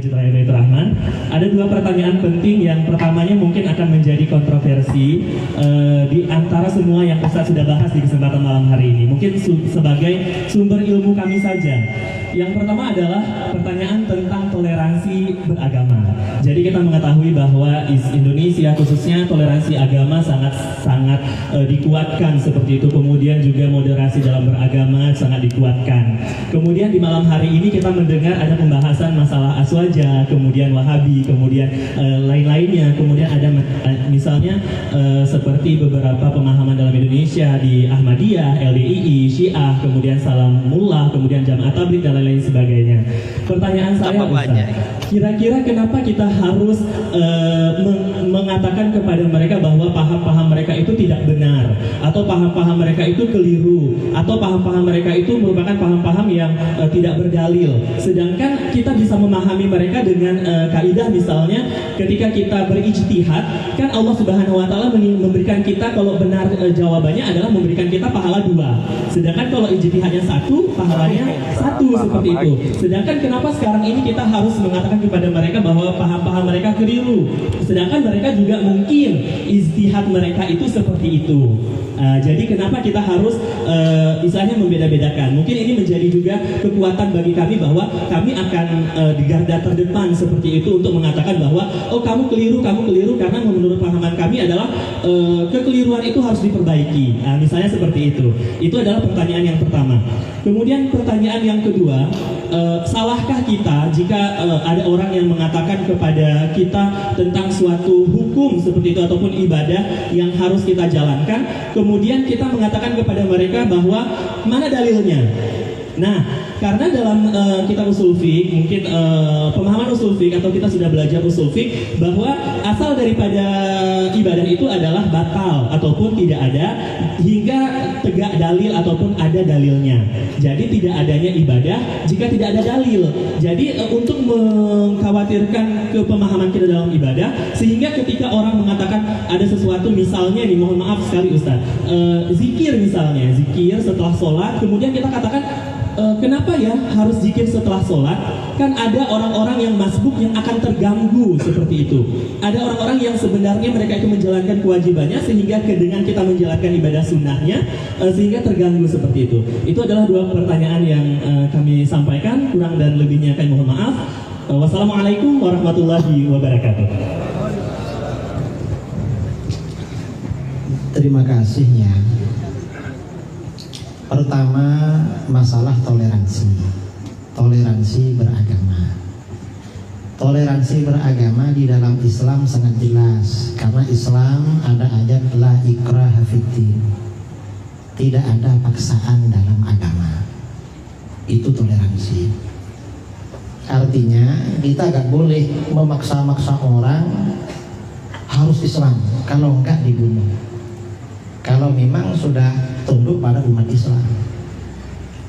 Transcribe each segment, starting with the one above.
Baitur Rahman. Ada dua pertanyaan penting. Yang pertamanya mungkin akan menjadi kontroversi di antara semua yang Ustaz sudah bahas di kesempatan malam hari ini. Mungkin sebagai sumber ilmu kami saja. Yang pertama adalah pertanyaan tentang toleransi beragama. Jadi kita mengetahui bahwa Indonesia khususnya toleransi agama sangat dikuatkan seperti itu. Kemudian juga moderasi dalam beragama sangat dikuatkan. Kemudian di malam hari ini kita mendengar ada pembahasan masalah aswaja, kemudian Wahabi, kemudian lain-lainnya. Kemudian ada misalnya seperti beberapa pemahaman dalam Indonesia di Ahmadiyah, LDII, Syiah, kemudian Salamullah, kemudian Jamaah Tabligh dan lain sebagainya. Pertanyaan saya, Ustaz, kira-kira kenapa kita harus mengatakan kepada mereka bahwa paham-paham mereka itu tidak benar, atau paham-paham mereka itu keliru, atau paham-paham mereka itu merupakan paham-paham yang tidak berdalil, sedangkan kita bisa memahami mereka dengan kaidah misalnya ketika kita berijtihad, kan Allah Subhanahu wa taala memberikan kita kalau benar jawabannya adalah memberikan kita pahala 2. Sedangkan kalau ijtihadnya 1, pahalanya 1 seperti itu. Sedangkan kenapa sekarang ini kita harus mengatakan kepada mereka bahwa paham-paham mereka keliru, sedangkan mereka juga mungkin ijtihad mereka itu seperti itu. Jadi kenapa kita harus istilahnya membeda-bedakan? Mungkin ini menjadi juga kekuatan bagi kami bahwa kami akan di garda terdepan seperti itu untuk mengatakan bahwa oh kamu keliru karena menurut pahaman kami adalah kekeliruan itu harus diperbaiki. Misalnya seperti itu. Itu adalah pertanyaan yang pertama. Kemudian pertanyaan yang kedua, salahkah kita jika ada orang yang mengatakan kepada kita tentang suatu hukum seperti itu ataupun ibadah yang harus kita jalankan, kemudian kita mengatakan kepada mereka bahwa mana dalilnya? Nah, karena dalam kitab usul fiqh, mungkin pemahaman usul fiqh atau kita sudah belajar usul fiqh bahwa asal daripada ibadah itu adalah batal ataupun tidak ada hingga tegak dalil ataupun ada dalilnya. Jadi tidak adanya ibadah jika tidak ada dalil. Jadi untuk mengkhawatirkan kepemahaman kita dalam ibadah, sehingga ketika orang mengatakan ada sesuatu, misalnya nih, mohon maaf sekali Ustaz, zikir misalnya, zikir setelah sholat, kemudian kita katakan kenapa ya harus zikir setelah sholat? Kan ada orang-orang yang masbuk yang akan terganggu seperti itu. Ada orang-orang yang sebenarnya mereka itu menjalankan kewajibannya, sehingga dengan kita menjalankan ibadah sunnahnya sehingga terganggu seperti itu. Itu adalah dua pertanyaan yang kami sampaikan. Kurang dan lebihnya kami mohon maaf. Wassalamualaikum warahmatullahi wabarakatuh. Terima kasih ya. Pertama, masalah toleransi beragama. Toleransi beragama di dalam Islam sangat jelas, karena Islam ada ayat la ikraha fiddin, tidak ada paksaan dalam agama. Itu toleransi. Artinya kita gak boleh memaksa-maksa orang harus Islam, kalau enggak dibunuh. Kalau memang sudah tunduk pada umat Islam,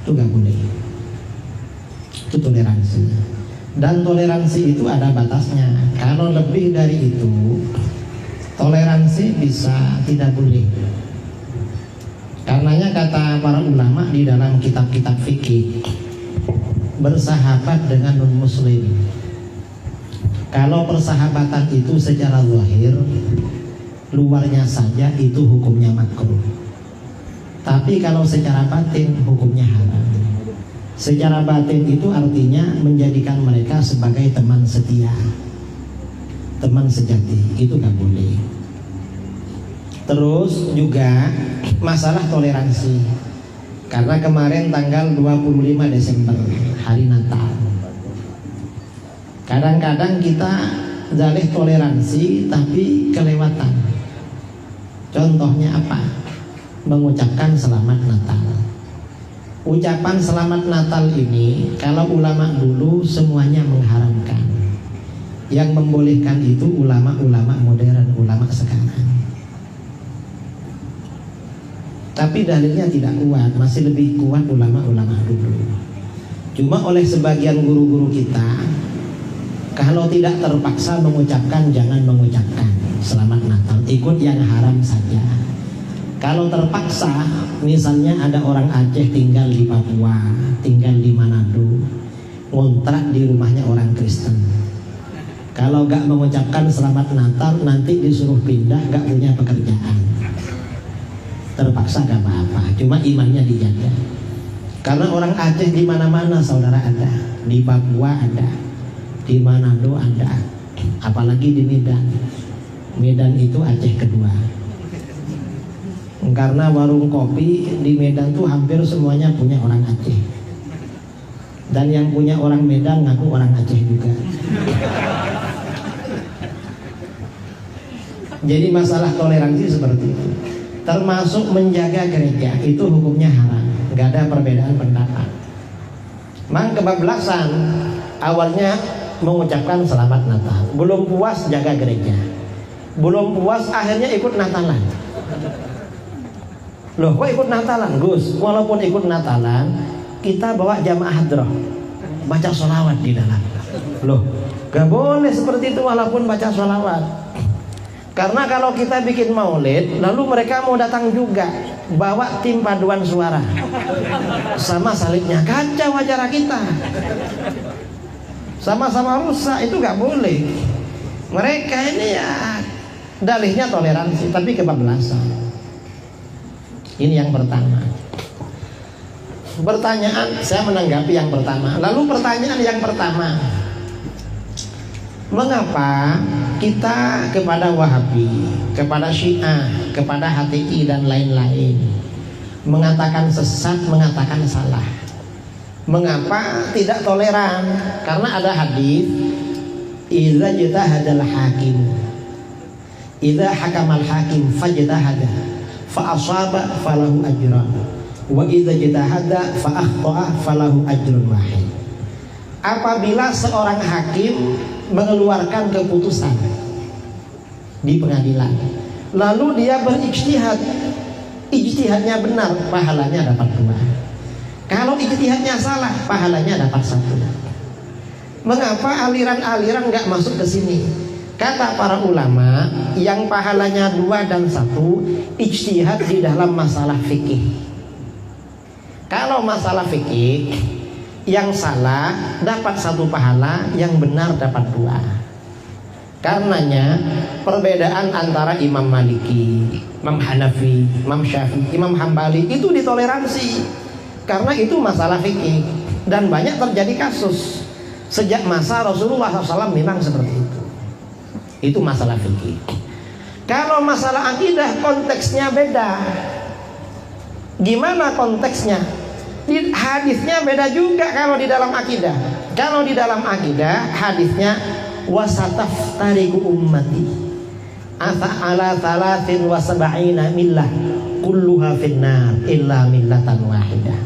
itu gak boleh. Itu toleransi. Dan toleransi itu ada batasnya. Kalau lebih dari itu, toleransi bisa tidak boleh. Karenanya kata para ulama di dalam kitab-kitab fikih, bersahabat dengan non-muslim, kalau persahabatan itu secara zahir, luarnya saja itu hukumnya makruh. Tapi kalau secara batin hukumnya haram. Secara batin itu artinya menjadikan mereka sebagai teman setia, teman sejati, itu gak boleh. Terus juga masalah toleransi. Karena kemarin tanggal 25 Desember, hari Natal, kadang-kadang kita zalih toleransi tapi kelewatan. Contohnya apa? Mengucapkan selamat Natal. Ucapan selamat Natal ini kalau ulama dulu semuanya mengharamkan. Yang membolehkan itu ulama-ulama modern, ulama sekarang. Tapi dalilnya tidak kuat, masih lebih kuat ulama-ulama dulu. Cuma oleh sebagian guru-guru kita, kalau tidak terpaksa mengucapkan, jangan mengucapkan selamat Natal, ikut yang haram saja. Kalau terpaksa, misalnya ada orang Aceh tinggal di Papua, tinggal di Manado, ngontrak di rumahnya orang Kristen, mengucapkan selamat Natal nanti disuruh pindah, gak punya pekerjaan, terpaksa gak apa-apa, cuma imannya dijaga. Karena orang Aceh di mana-mana saudara ada, di Papua ada, di Manado ada, apalagi di Medan. Medan itu Aceh kedua. Karena warung kopi di Medan tuh hampir semuanya punya orang Aceh. Dan yang punya orang Medan ngaku orang Aceh juga. Jadi masalah toleransi seperti itu. Termasuk menjaga gereja itu hukumnya haram, nggak ada perbedaan pendapat. Mang kebablasan awalnya mengucapkan selamat Natal, belum puas jaga gereja, belum puas akhirnya ikut Natalan. Loh kok ikut Natalan Gus? Walaupun ikut Natalan kita bawa jamaah hadroh, baca sholawat di dalam. Loh gak boleh seperti itu walaupun baca sholawat. Karena kalau kita bikin maulid, lalu mereka mau datang juga, bawa tim paduan suara sama salibnya, kacau acara kita, sama-sama rusak, itu gak boleh. Mereka ini ya dalihnya toleransi, tapi kebablasan. Ini yang pertama. Pertanyaan, saya menanggapi yang pertama. Lalu pertanyaan yang pertama, mengapa kita kepada Wahabi, kepada Syiah, kepada HTI dan lain-lain mengatakan sesat, mengatakan salah? Mengapa tidak toleran? Karena ada hadis, idza jtahadal hakim, idza hakamal hakim fajtahada fa asaba falahu ajran, wa idza jtahada fa akhta'a falahu ajrun wahid. Apabila seorang hakim mengeluarkan keputusan di pengadilan, lalu dia berijtihad, ijtihadnya benar, pahalanya dapat 2. Kalau ijtihadnya salah, pahalanya dapat 1. Mengapa aliran-aliran nggak masuk ke sini? Kata para ulama, yang pahalanya 2 dan 1 ijtihad di dalam masalah fikih. Kalau masalah fikih, yang salah dapat 1 pahala, yang benar dapat 2. Karenanya perbedaan antara Imam Maliki, Imam Hanafi, Imam Syafi'i, Imam Hambali itu ditoleransi karena itu masalah fikih, dan banyak terjadi kasus sejak masa Rasulullah SAW memang seperti itu. Itu masalah fikih. Kalau masalah akidah konteksnya beda. Gimana konteksnya? Hadisnya beda juga kalau di dalam akidah. Kalau di dalam akidah hadisnya wasataftariqu ummati ala 73 millah kulluha finnar illa millatan wahidah.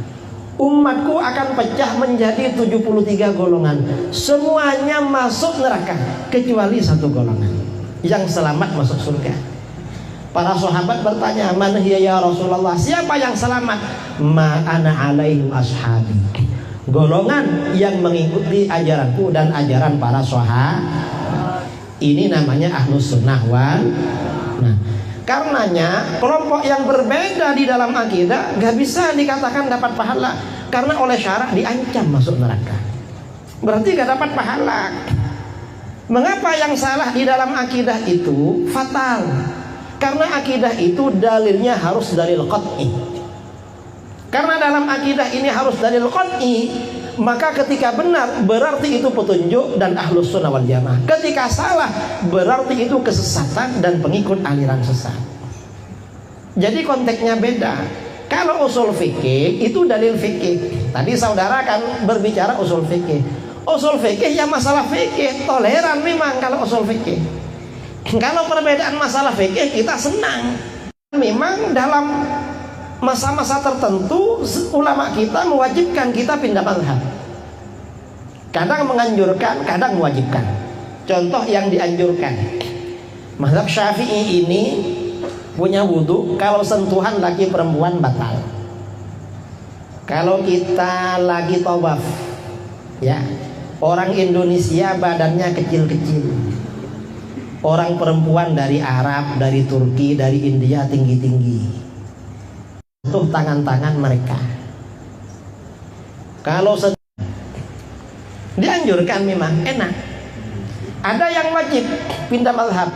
Umatku akan pecah menjadi 73 golongan, semuanya masuk neraka kecuali 1 golongan yang selamat masuk surga. Para sahabat bertanya, man hiya ya Rasulullah, siapa yang selamat? Ma ana alaihi ashabi, golongan yang mengikuti ajaranku dan ajaran para sahabat. Ini namanya ahlus sunnah wal. Nah, karenanya kelompok yang berbeda di dalam akidah gak bisa dikatakan dapat pahala, karena oleh syara diancam masuk neraka, berarti gak dapat pahala. Mengapa yang salah di dalam akidah itu fatal? Karena akidah itu dalilnya harus dalil qat'i. Karena dalam akidah ini harus dalil qat'i, maka ketika benar berarti itu petunjuk dan ahlus sunnah wal jamaah. Ketika salah berarti itu kesesatan dan pengikut aliran sesat. Jadi konteksnya beda. Kalau usul fikih itu dalil fikih. Tadi saudara kan berbicara usul fikih. Usul fikih ya masalah fikih, toleran memang kalau usul fikih. Kalau perbedaan masalah fikih kita senang. Memang dalam masa-masa tertentu ulama kita mewajibkan kita pindah mazhab. Kadang menganjurkan, kadang mewajibkan. Contoh yang dianjurkan, mazhab Syafi'i ini punya wudhu kalau sentuhan laki perempuan batal. Kalau kita lagi tawaf, ya, orang Indonesia badannya kecil-kecil, orang perempuan dari Arab, dari Turki, dari India tinggi-tinggi, tuh tangan-tangan mereka. Kalau dianjurkan memang enak. Ada yang wajib pindah mazhab.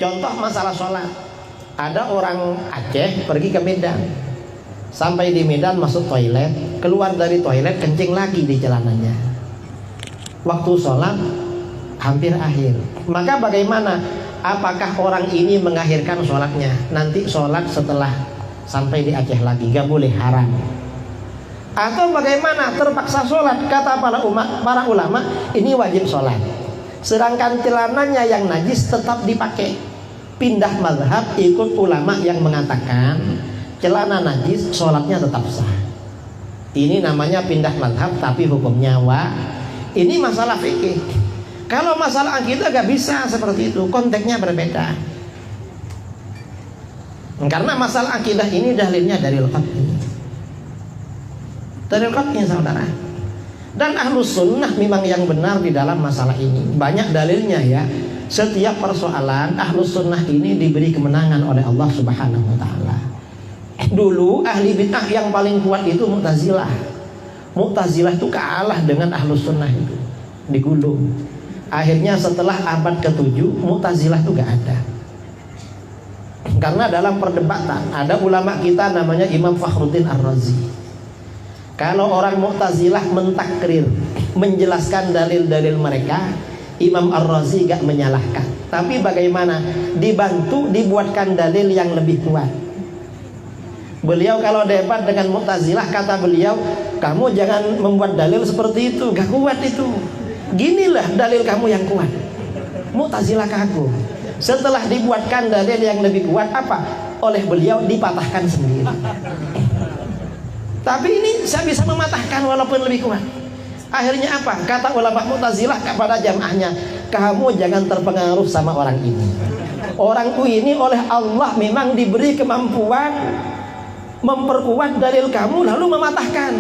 Contoh masalah sholat. Ada orang Aceh pergi ke Medan. Sampai di Medan masuk toilet, keluar dari toilet kencing lagi di celananya. Waktu sholat hampir akhir. Maka bagaimana? Apakah orang ini mengakhirkan sholatnya? Nanti sholat setelah sampai di Aceh lagi, gak boleh, haram. Atau bagaimana? Terpaksa sholat. Kata para ulama, ini wajib sholat. Sedangkan celananya yang najis tetap dipakai. Pindah mazhab ikut ulama yang mengatakan celana najis, sholatnya tetap sah. Ini namanya pindah mazhab, tapi hukumnya ini masalah fikih. Kalau masalah akidah gak bisa seperti itu, konteksnya berbeda. Karena masalah akidah ini dalilnya dari al-Qur'an. Dari al-Qur'an, saudara. Dan ahlus sunnah memang yang benar di dalam masalah ini. Banyak dalilnya ya. Setiap persoalan ahlus sunnah ini diberi kemenangan oleh Allah Subhanahu wa ta'ala. Dulu ahli bid'ah yang paling kuat itu Mu'tazilah. Mu'tazilah itu kalah dengan ahlus sunnah itu, digulung. Akhirnya setelah abad ke-7 Mu'tazilah itu gak ada. Karena dalam perdebatan ada ulama kita namanya Imam Fakhruddin Ar-Razi. Kalau orang Mu'tazilah mentakrir, menjelaskan dalil-dalil mereka, Imam Ar-Razi gak menyalahkan. Tapi bagaimana? Dibantu dibuatkan dalil yang lebih kuat. Beliau kalau debat dengan Mu'tazilah, kata beliau, kamu jangan membuat dalil seperti itu, gak kuat itu. Ginilah dalil kamu yang kuat. Mu'tazilah kagum. Setelah dibuatkan dalil yang lebih kuat, apa? Oleh beliau dipatahkan sendiri. Tapi ini saya bisa mematahkan walaupun lebih kuat. Akhirnya apa? Kata ulama Mu'tazilah kepada jamaahnya, kamu jangan terpengaruh sama orang ini. Orang ini oleh Allah memang diberi kemampuan memperkuat dalil kamu lalu mematahkan.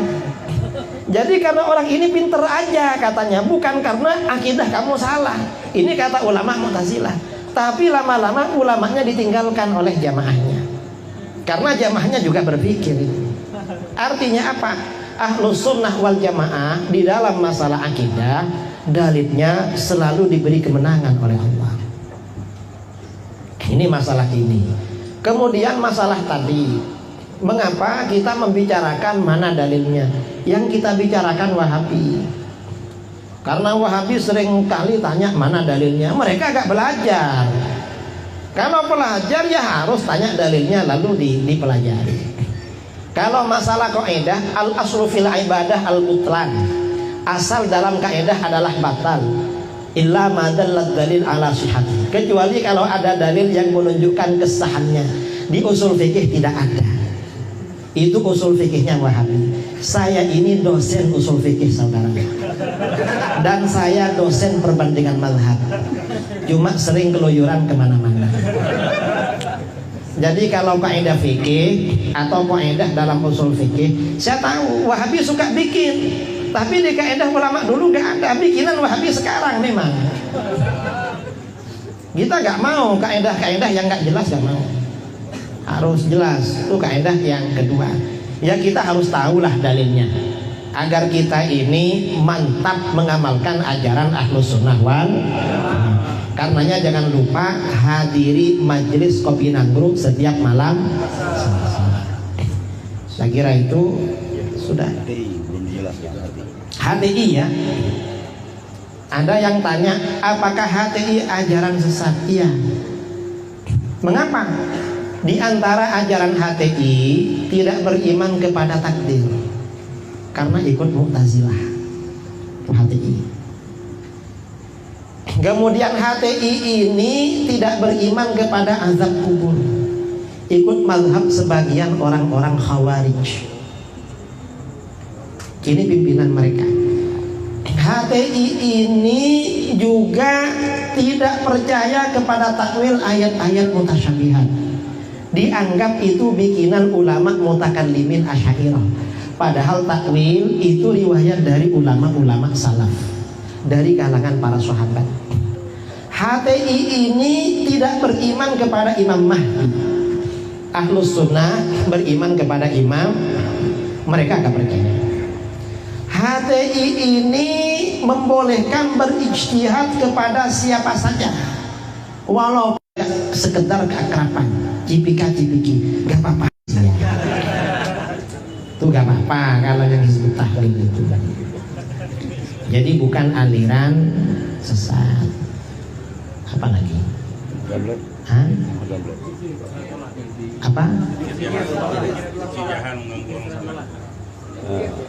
Jadi karena orang ini pinter aja katanya, bukan karena akidah kamu salah. Ini kata ulama Mu'tazilah. Tapi lama-lama ulamanya ditinggalkan oleh jamaahnya. Karena jamaahnya juga berpikir itu. Artinya apa? Ahlus sunnah wal jamaah di dalam masalah akidah dalilnya selalu diberi kemenangan oleh Allah. Ini masalah ini. Kemudian masalah tadi, mengapa kita membicarakan mana dalilnya? Yang kita bicarakan Wahabi. Karena Wahabi sering kali tanya mana dalilnya. Mereka agak belajar. Kalau pelajar ya harus tanya dalilnya lalu dipelajari. Kalau masalah kaidah al-aslu fil ibadah al-butlan, asal dalam kaidah adalah batal illa ma dallat dalil ala sihhati, kecuali kalau ada dalil yang menunjukkan kesahannya. Di usul fikih tidak ada. Itu usul fikihnya Wahabi. Saya ini dosen usul fikih, saudara, dan saya dosen perbandingan mazhab, cuma sering keluyuran kemana-mana. Jadi kalau kaidah fikih atau kaidah dalam usul fikih, saya tahu Wahabi suka bikin, tapi di kaidah ulama dulu gak ada. Bikinan Wahabi sekarang memang. Kita gak mau kaidah-kaidah yang gak jelas, gak mau. Harus jelas. Itu kaidah yang kedua. Ya kita harus tahulah dalilnya, agar kita ini mantap mengamalkan ajaran Ahlus Sunnah wal. Karenanya jangan lupa hadiri majelis Kopi Nanggrung setiap malam Selasa. Saya kira itu sudah. HTI ya. Ada yang tanya, apakah HTI ajaran sesat? Iya. Mengapa? Di antara ajaran HTI tidak beriman kepada takdir, karena ikut Mu'tazilah. HTI. Kemudian HTI ini tidak beriman kepada azab kubur, ikut mazhab sebagian orang-orang Khawarij. Ini pimpinan mereka. HTI ini juga tidak percaya kepada takwil ayat-ayat mutasyabihat. Dianggap itu bikinan ulama mutakallimin Asy'ariyah. Padahal takwil itu riwayat dari ulama-ulama salaf, dari kalangan para sahabat. HTI ini tidak beriman kepada Imam Mahdi. Ahlus Sunnah beriman kepada imam. Mereka agak percaya. HTI ini membolehkan berijtihad kepada siapa saja, walau sekedar keakraban, cipika-cipiki, gak apa-apa ya. Itu gak apa-apa kalau yang disebut tahlil itu. Jadi bukan aliran sesat. Apa lagi? Hah? Apa?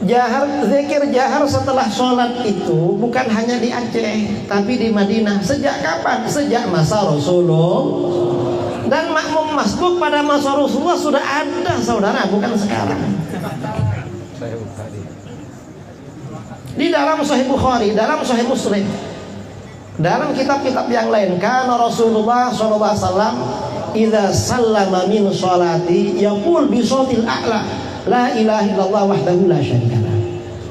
Jahar, zikir jahar setelah sholat itu bukan hanya di Aceh, tapi di Madinah. Sejak kapan? Sejak masa Rasulullah. Dan makmum masbuk pada masa Rasulullah sudah ada, saudara, bukan sekarang. Di dalam Sahih Bukhari, dalam Sahih Muslim, dalam kitab-kitab yang lain, karena Rasulullah SAW idza sallama min sholati yaqul bi shautil a'la la ilaha illallah wahdahu la syarikalah.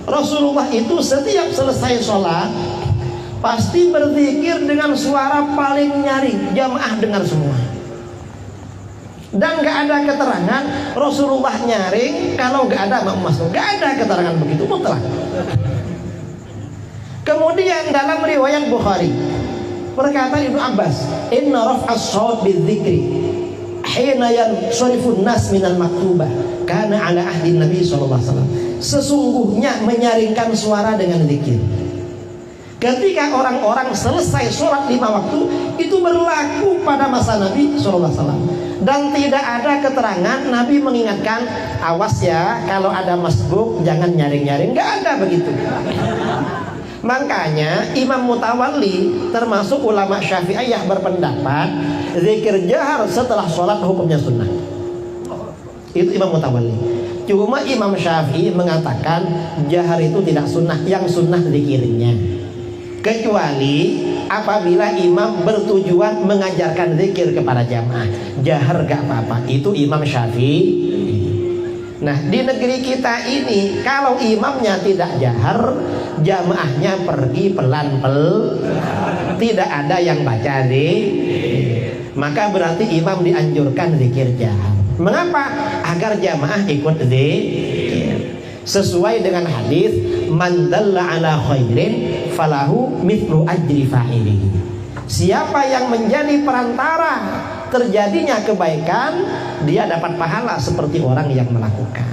Rasulullah itu setiap selesai sholat pasti berzikir dengan suara paling nyaring, jamaah dengar semua. Dan gak ada keterangan Rasulullah nyaring kalau gak ada makmum masuk. Gak ada keterangan begitu mutlak. Kemudian dalam riwayat Bukhari berkata Ibnu Abbas, inna raf'as shawt bidzikri hina yansharifun nas minal maktubah kana ala ahdi Nabi sallallahu alaihi wasallam. Sesungguhnya menyaringkan suara dengan zikir ketika orang-orang selesai sholat 5 waktu itu berlaku pada masa Nabi sallallahu alaihi wasallam. Dan tidak ada keterangan Nabi mengingatkan, awas ya kalau ada masbuk jangan nyaring-nyaring. Gak ada begitu. Makanya Imam Mutawalli termasuk ulama Syafi'iyah berpendapat zikir jahar setelah sholat hukumnya sunnah. Itu Imam Mutawalli. Cuma Imam Syafi'i mengatakan jahar itu tidak sunnah, yang sunnah zikirnya. Kecuali apabila imam bertujuan mengajarkan zikir kepada jamaah, jahar gak apa-apa. Itu Imam Syafi'i. Nah, di negeri kita ini kalau imamnya tidak jahar, jamaahnya pergi pelan-pelan, tidak ada yang baca zikir, maka berarti imam dianjurkan zikir jahar. Mengapa? Agar jamaah ikut zikir sesuai dengan hadis man dalla ala khairin falahu mithlu ajri fa'ilihi. Siapa yang menjadi perantara terjadinya kebaikan, dia dapat pahala seperti orang yang melakukan.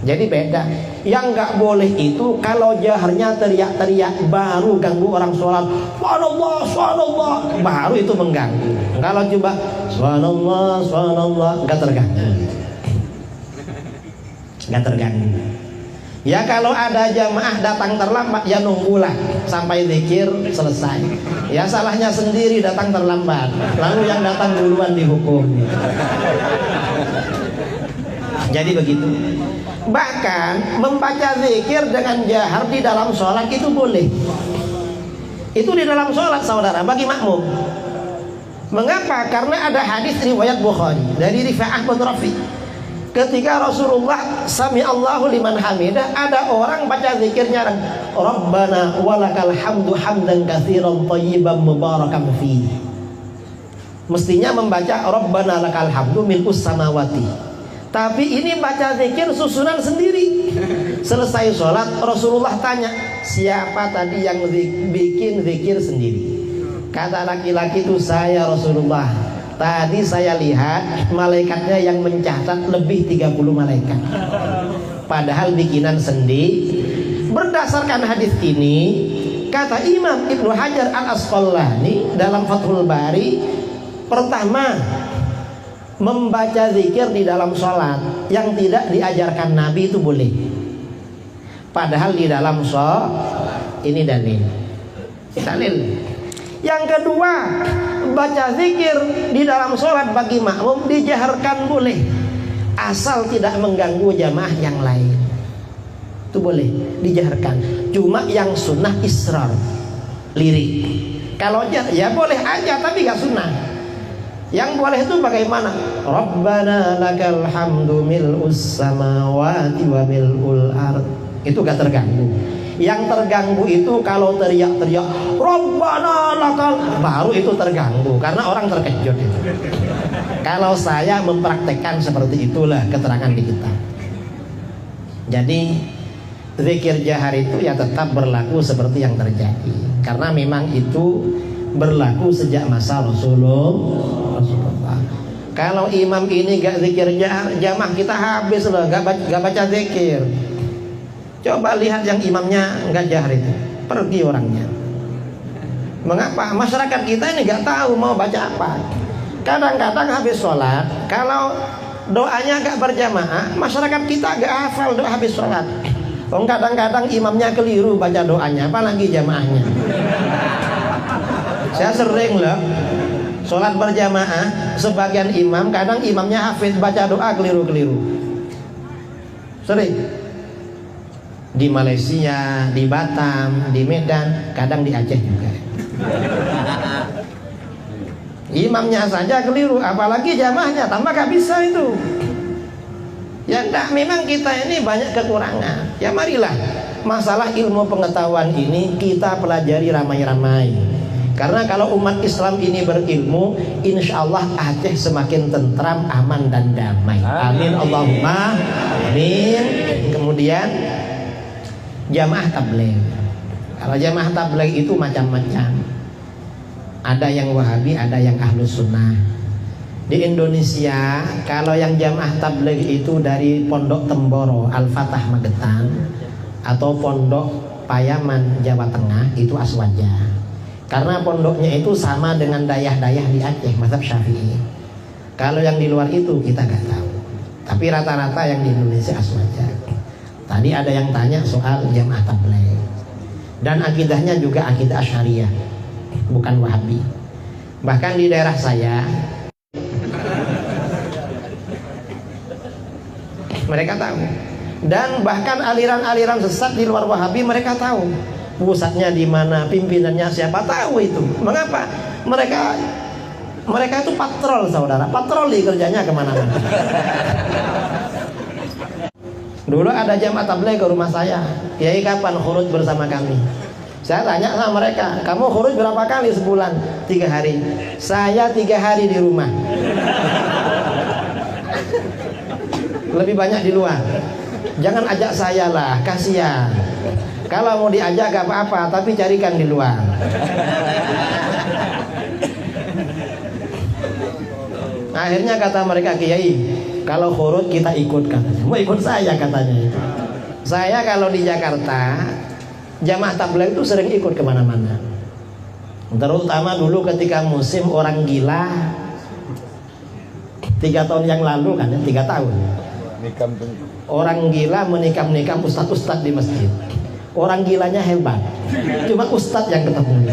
Jadi beda. Yang nggak boleh itu kalau jaharnya teriak-teriak baru ganggu orang sholat, subhanallah, subhanallah, baru itu mengganggu. Kalau coba subhanallah, subhanallah, nggak terganggu. Nggak terganggu. Ya kalau ada jamaah datang terlambat, ya nunggulah sampai zikir selesai. Ya salahnya sendiri datang terlambat, lalu yang datang duluan dihukum. Jadi begitu. Bahkan membaca zikir dengan jahar di dalam sholat itu boleh. Itu di dalam sholat, saudara, bagi makmum. Mengapa? Karena ada hadis riwayat Bukhari dari Rifa'ah bin Rafi. Ketika Rasulullah sami Allahu liman hamidah, ada orang baca zikirnya, Rabbana walakal hamdu hamdan katsiran thayyiban mubarakan fi. Mestinya membaca Rabbana lakal hamdu mil'us samawati. Tapi ini baca zikir susunan sendiri. Selesai sholat Rasulullah tanya, siapa tadi yang bikin zikir sendiri? Kata laki-laki itu, saya Rasulullah. Tadi saya lihat malaikatnya yang mencatat lebih 30 malaikat. Padahal bikinan sendiri. Berdasarkan hadis ini, kata Imam Ibnu Hajar Al-Asqalani dalam Fathul Bari, pertama, membaca zikir di dalam sholat yang tidak diajarkan Nabi itu boleh. Padahal di dalam sholat ini dalil. Yang kedua, baca zikir di dalam sholat bagi makmum dijaharkan boleh, asal tidak mengganggu jamaah yang lain. Itu boleh dijaharkan. Cuma yang sunnah israr, lirik. Kalau ya boleh aja, tapi gak sunnah. Yang boleh itu bagaimana? Rabbana lakal hamdu mil'us samawati wa mil'ul ard. Itu gak terganggu. Yang terganggu itu kalau teriak-teriak Rabbana lakal, baru itu terganggu, karena orang terkejut itu. Kalau saya mempraktekkan seperti itulah keterangan di kitab. Jadi zikir jahar itu ya tetap berlaku seperti yang terjadi, karena memang itu berlaku sejak masa Rasulullah. Kalau imam ini gak zikir jahar, jamaah kita habis loh, gak baca zikir. Coba lihat yang imamnya gak jahar itu, pergi orangnya. Mengapa? Masyarakat kita ini gak tahu mau baca apa. Kadang-kadang habis sholat, kalau doanya gak berjamaah, masyarakat kita gak hafal doa habis sholat. Kadang-kadang imamnya keliru baca doanya, apalagi jamaahnya. Saya sering loh sholat berjamaah, sebagian imam, kadang imamnya hafid baca doa keliru-keliru. Sering. Di Malaysia, di Batam, di Medan, kadang di Aceh juga. Imamnya saja keliru, apalagi jamaahnya, tambah gak bisa itu. Ya enggak, memang kita ini banyak kekurangan. Ya marilah, masalah ilmu pengetahuan ini kita pelajari ramai-ramai. Karena kalau umat Islam ini berilmu, insya Allah Aceh semakin tentram, aman dan damai. Amin Allahumma amin. Kemudian jamaah tabligh. Kalau jamaah tabligh itu macam-macam. Ada yang Wahabi, ada yang Ahlus Sunnah. Di Indonesia, kalau yang jamaah tabligh itu dari Pondok Temboro, Al-Fatah Magetan, atau Pondok Payaman Jawa Tengah, itu Aswaja. Karena pondoknya itu sama dengan dayah-dayah di Aceh, mazhab Syafi'i. Kalau yang di luar itu kita nggak tahu. Tapi rata-rata yang di Indonesia Aswaja. Tadi ada yang tanya soal jamaah tabligh. Dan akidahnya juga akidah Asy'ariyah, bukan Wahabi. Bahkan di daerah saya, mereka tahu. Dan bahkan aliran-aliran sesat di luar Wahabi mereka tahu pusatnya di mana, pimpinannya siapa, tahu itu. Mengapa? Mereka itu patrol, saudara, patroli kerjanya kemana-mana. Dulu ada jamaah tabligh ke rumah saya, Kiai kapan khuruj bersama kami? Saya tanya sama mereka, kamu khuruj berapa kali sebulan? 3 hari. Saya 3 hari di rumah. Lebih banyak di luar. Jangan ajak saya lah, kasihan. Kalau mau diajak gak apa-apa, tapi carikan di luar. Akhirnya kata mereka, Kiai, kalau khuruj kita ikut katanya. Mau ikut saya katanya. Saya kalau di Jakarta, jamaah tabligh itu sering ikut kemana-mana. Terutama dulu ketika musim orang gila, 3 tahun yang lalu kan, 3 tahun. Orang gila menikam-nikam ustadz-ustadz di masjid. Orang gilanya hebat, cuma ustadz yang ketemu.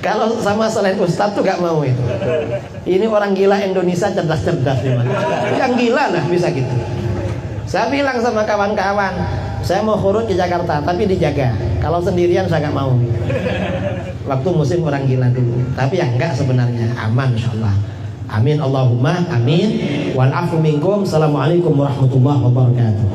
Kalau sama selain ustadz tuh gak mau itu. Ini orang gila Indonesia cerdas-cerdas nih, yang gila lah bisa gitu. Saya bilang sama kawan-kawan, saya mau khuruj ke Jakarta tapi dijaga. Kalau sendirian saya gak mau. Waktu musim orang gila dulu. Tapi ya enggak, sebenarnya aman insyaallah. Amin Allahumma amin. Wal afu minkum. Assalamualaikum warahmatullahi wabarakatuh.